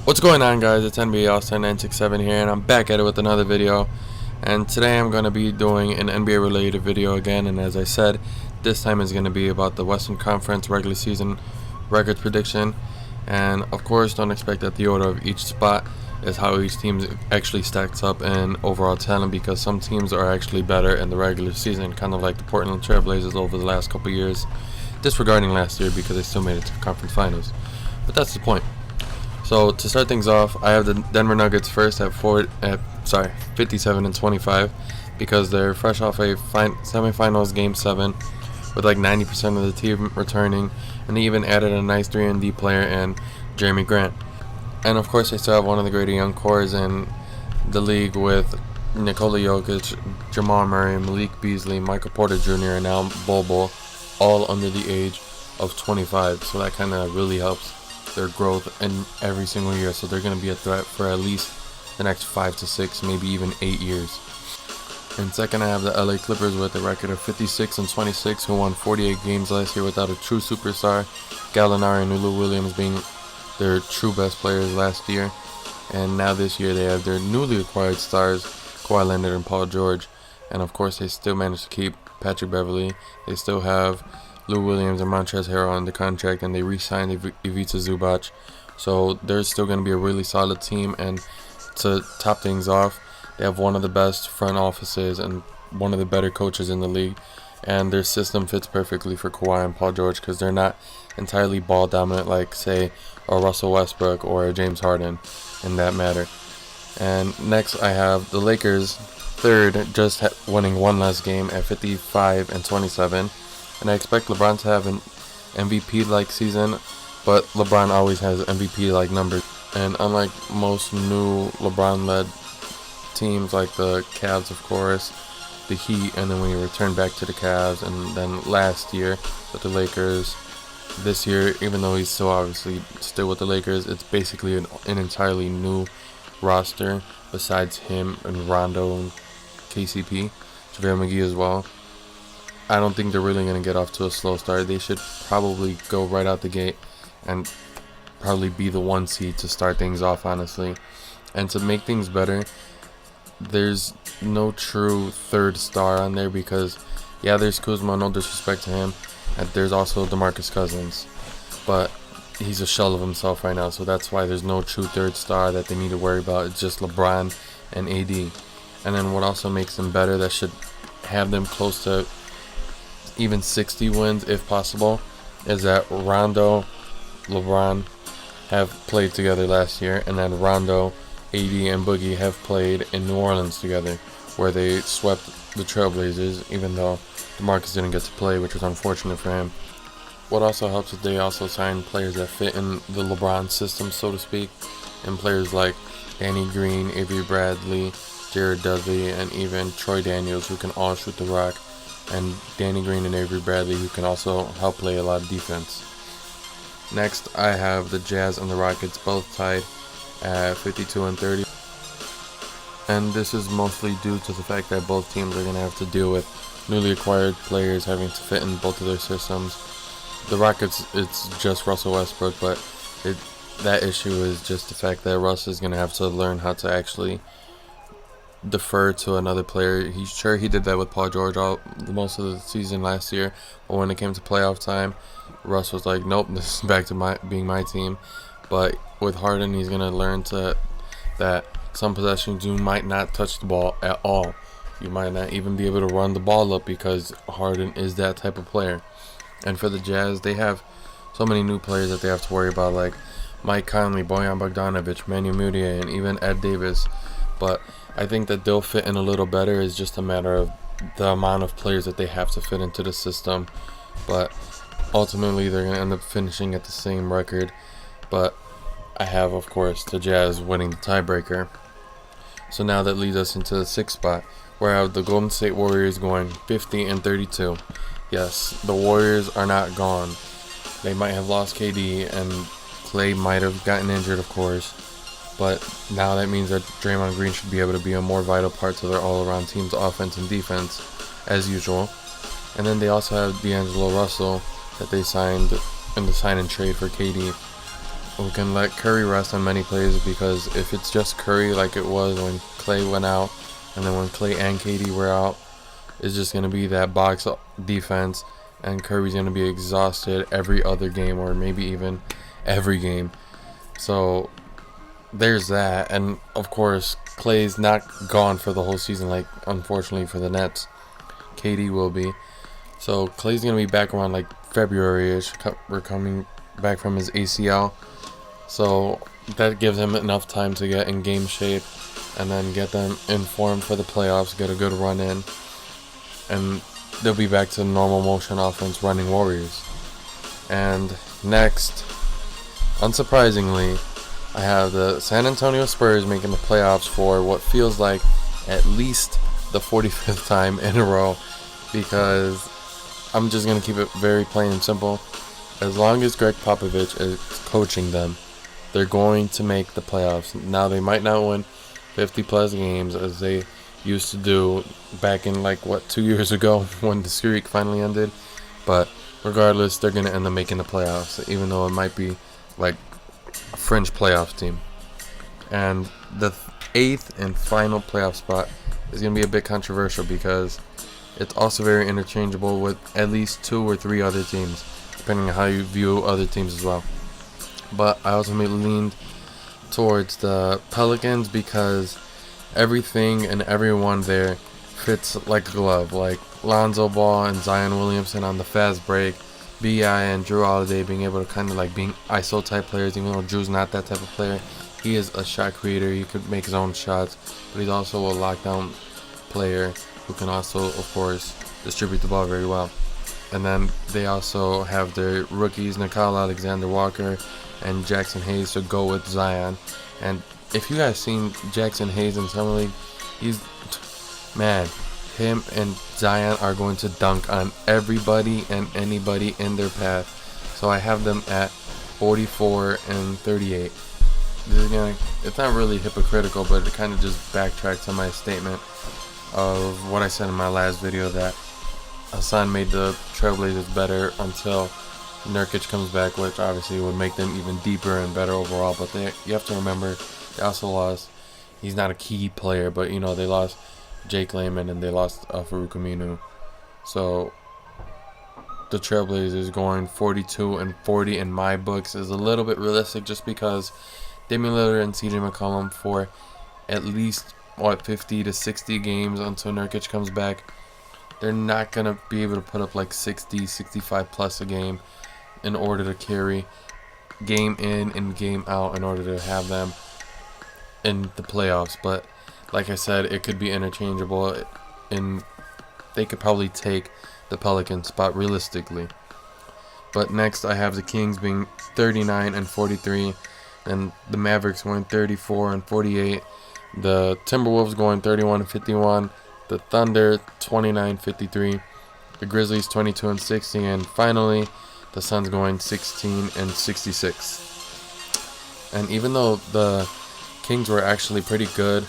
What's going on, guys? It's NBA All-Star 967 here, and I'm back at it with another video. And today I'm going to be doing an NBA related video again, and as I said, this time is going to be about the Western Conference regular season record prediction. And of course, don't expect that the order of each spot is how each team actually stacks up in overall talent, because some teams are actually better in the regular season, kind of like the Portland Trail Blazers over the last couple years, disregarding last year because they still made it to the conference finals. But that's the point. So to start things off, I have the Denver Nuggets first at 57 and 25, because they're fresh off a semifinals game 7 with like 90% of the team returning, and they even added a nice 3-and-D player in Jeremy Grant. And of course, they still have one of the greater young cores in the league with Nikola Jokic, Jamal Murray, Malik Beasley, Michael Porter Jr., and now Bobo, all under the age of 25. So that kind of really helps their growth in every single year. So they're going to be a threat for at least the next 5 to 6, maybe even 8 years. And second, I have the LA Clippers with a record of 56 and 26, who won 48 games last year without a true superstar, Gallinari and Lou Williams being their true best players last year. And now this year they have their newly acquired stars, Kawhi Leonard and Paul George. And of course, they still managed to keep Patrick Beverley. They still have Lou Williams and Montrezl Harrell on the contract, and they re-signed Ivica Zubac. So they're still going to be a really solid team. And to top things off, they have one of the best front offices and one of the better coaches in the league. And their system fits perfectly for Kawhi and Paul George, because they're not entirely ball dominant like, say, a Russell Westbrook or a James Harden in that matter. And next, I have the Lakers third, just winning one less game at 55 and 27. And I expect LeBron to have an MVP-like season, but LeBron always has MVP-like numbers. And unlike most new LeBron-led teams like the Cavs, of course, the Heat, and then when he returned back to the Cavs, and then last year with the Lakers, this year, even though he's so obviously still with the Lakers, it's basically an entirely new roster besides him and Rondo and KCP, JaVale McGee as well. I don't think they're really going to get off to a slow start. They should probably go right out the gate and probably be the 1 seed to start things off, honestly. And to make things better, there's no true third star on there, because, yeah, there's Kuzma, no disrespect to him, and there's also DeMarcus Cousins, but he's a shell of himself right now, so that's why there's no true third star that they need to worry about. It's just LeBron and AD. And then what also makes them better, that should have them close to even 60 wins if possible, is that Rondo, LeBron have played together last year, and then Rondo, AD, and Boogie have played in New Orleans together, where they swept the Trailblazers, even though DeMarcus didn't get to play, which was unfortunate for him. What also helps is they also signed players that fit in the LeBron system, so to speak, and players like Danny Green, Avery Bradley, Jared Dudley, and even Troy Daniels, who can all shoot the rock, and Danny Green and Avery Bradley, who can also help play a lot of defense. Next, I have the Jazz and the Rockets both tied at 52 and 30. And this is mostly due to the fact that both teams are going to have to deal with newly acquired players having to fit in both of their systems. The Rockets, it's just Russell Westbrook, but that issue is just the fact that Russ is going to have to learn how to actually defer to another player. He did that with Paul George most of the season last year, but when it came to playoff time, Russ was like, nope, this is back to being my team. But with Harden, he's going to learn that some possessions you might not touch the ball at all. You might not even be able to run the ball up, because Harden is that type of player. And for the Jazz, they have so many new players that they have to worry about, like Mike Conley, Bojan Bogdanovic, Manu Mudiay, and even Ed Davis. But I think that they'll fit in a little better. It's just a matter of the amount of players that they have to fit into the system. But ultimately, they're going to end up finishing at the same record. But I have, of course, the Jazz winning the tiebreaker. So now that leads us into the 6th spot, where I have the Golden State Warriors going 50 and 32. Yes, the Warriors are not gone. They might have lost KD, and Klay might have gotten injured, of course. But now that means that Draymond Green should be able to be a more vital part to their all-around team's offense and defense, as usual. And then they also have D'Angelo Russell that they signed in the sign and trade for KD. we can let Curry rest on many plays, because if it's just Curry like it was when Clay went out, and then when Clay and KD were out, it's just going to be that box defense, and Curry's going to be exhausted every other game, or maybe even every game. So there's that. And of course, Clay's not gone for the whole season, like unfortunately for the Nets. KD will be. So Clay's going to be back around like February-ish. We're coming back from his ACL. So that gives him enough time to get in game shape and then get them informed for the playoffs, get a good run in, and they'll be back to normal motion offense running Warriors. And next, unsurprisingly, I have the San Antonio Spurs making the playoffs for what feels like at least the 45th time in a row, because I'm just going to keep it very plain and simple. As long as Greg Popovich is coaching them, they're going to make the playoffs. Now, they might not win 50-plus games as they used to do back in, 2 years ago when the streak finally ended. But regardless, they're going to end up making the playoffs, even though it might be like a fringe playoff team. And the 8th and final playoff spot is going to be a bit controversial, because it's also very interchangeable with at least 2 or 3 other teams, depending on how you view other teams as well. But I ultimately leaned towards the Pelicans, because everything and everyone there fits like a glove. Like Lonzo Ball and Zion Williamson on the fast break, B.I. and Drew Holiday being able to kind of being ISO type players, even though Drew's not that type of player. He is a shot creator. He could make his own shots, but he's also a lockdown player who can also, of course, distribute the ball very well. And then they also have their rookies, Nickeil Alexander-Walker and Jackson Hayes, to go with Zion. And if you guys seen Jackson Hayes in Summer League, him and Zion are going to dunk on everybody and anybody in their path. So I have them at 44 and 38. It's not really hypocritical, but it kind of just backtracks on my statement of what I said in my last video, that Hassan made the Trailblazers better until Nurkic comes back, which obviously would make them even deeper and better overall. But you have to remember, they also lost, he's not a key player, but they lost Jake Layman and they lost Farouk Aminu. So the Trailblazers going 42 and 40 in my books is a little bit realistic, just because Damian Lillard and CJ McCollum for at least 50 to 60 games until Nurkic comes back. They're not going to be able to put up 60, 65 plus a game in order to carry game in and game out in order to have them in the playoffs. But like I said, it could be interchangeable, and they could probably take the Pelican spot realistically. But next I have the Kings being 39 and 43, and the Mavericks going 34 and 48, the Timberwolves going 31 and 51, the Thunder 29-53, the Grizzlies 22 and 60, and finally the Suns going 16 and 66. And even though the Kings were actually pretty good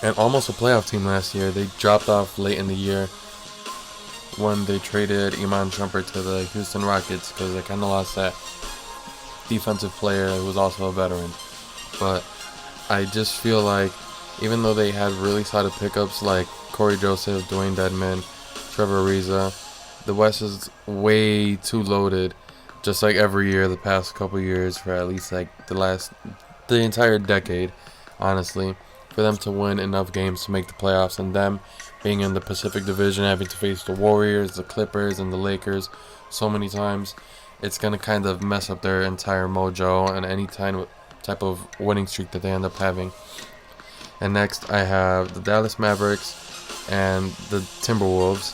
and almost a playoff team last year, they dropped off late in the year when they traded Iman Shumpert to the Houston Rockets, because they kind of lost that defensive player who was also a veteran. But I just feel like even though they had really solid pickups like Corey Joseph, Dwayne Dedman, Trevor Ariza, the West is way too loaded, just like every year the past couple years, for at least the entire decade, honestly, for them to win enough games to make the playoffs. And them being in the Pacific Division, having to face the Warriors, the Clippers, and the Lakers so many times, it's going to kind of mess up their entire mojo and any type of winning streak that they end up having. And next I have the Dallas Mavericks and the Timberwolves.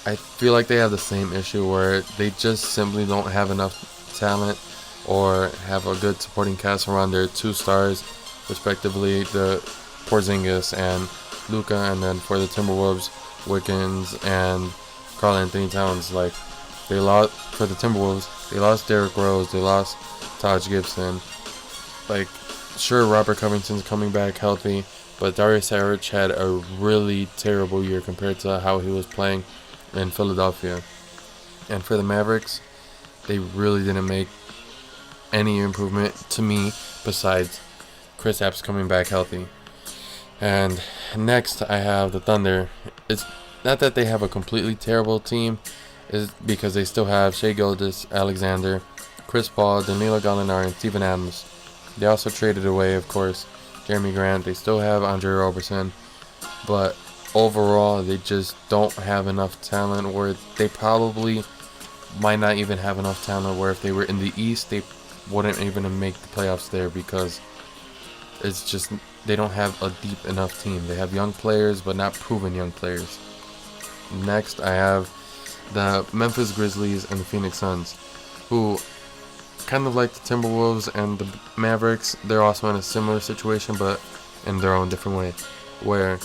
I feel like they have the same issue where they just simply don't have enough talent or have a good supporting cast around their 2 stars, respectively, the Porzingis and Luka. And then for the Timberwolves, Wiggins and Karl Anthony Towns. They lost for the Timberwolves. They lost Derrick Rose. They lost Taj Gibson. Sure, Robert Covington's coming back healthy, but Darius Saric had a really terrible year compared to how he was playing in Philadelphia. And for the Mavericks, they really didn't make any improvement to me besides Chris App's coming back healthy. And next I have the Thunder. It's not that they have a completely terrible team, is because they still have Shai Gilgeous-Alexander, Chris Paul, Danilo Gallinari, and Steven Adams. They also traded away, of course, Jeremy Grant. They still have Andre Roberson, but overall they just don't have enough talent where they probably might not even have enough talent where if they were in the East they wouldn't even make the playoffs there, because it's just they don't have a deep enough team. They have young players but not proven young players. Next I have the Memphis Grizzlies and the Phoenix Suns, who kind of like the Timberwolves and the Mavericks. They're also in a similar situation but in their own different way, where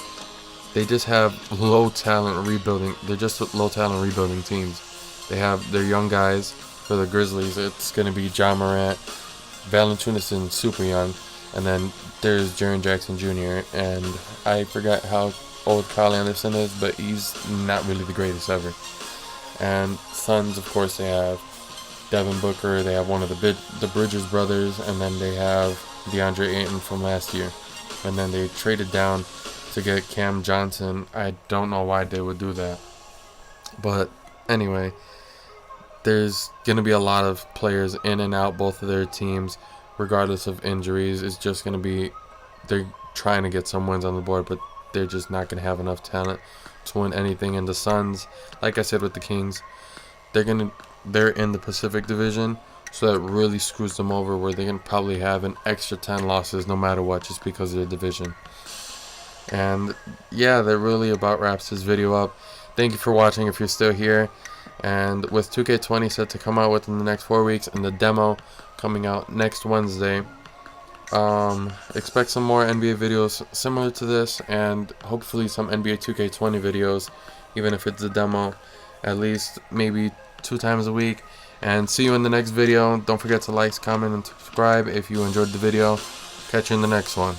they just have low talent rebuilding. They're just low talent rebuilding teams. They have their young guys. For the Grizzlies, it's going to be Ja Morant, Valanciunas, super young, and then there's Jaren Jackson Jr. And I forgot how old Kyle Anderson is, but he's not really the greatest ever. And Suns, of course, they have Devin Booker. They have one of the Bridges brothers, and then they have DeAndre Ayton from last year. And then they traded down to get Cam Johnson. I don't know why they would do that, but anyway, there's going to be a lot of players in and out both of their teams regardless of injuries. It's just going to be, they're trying to get some wins on the board, but they're just not going to have enough talent to win anything. And the Suns, like I said with the Kings, they're in the Pacific Division, so that really screws them over, where they can probably have an extra 10 losses no matter what, just because of their division. And yeah, that really about wraps this video up. Thank you for watching if you're still here. And with 2K20 set to come out within the next 4 weeks and the demo coming out next Wednesday, expect some more NBA videos similar to this, and hopefully some NBA 2K20 videos, even if it's a demo, at least maybe 2 times a week. And see you in the next video. Don't forget to like, comment, and subscribe if you enjoyed the video. Catch you in the next one.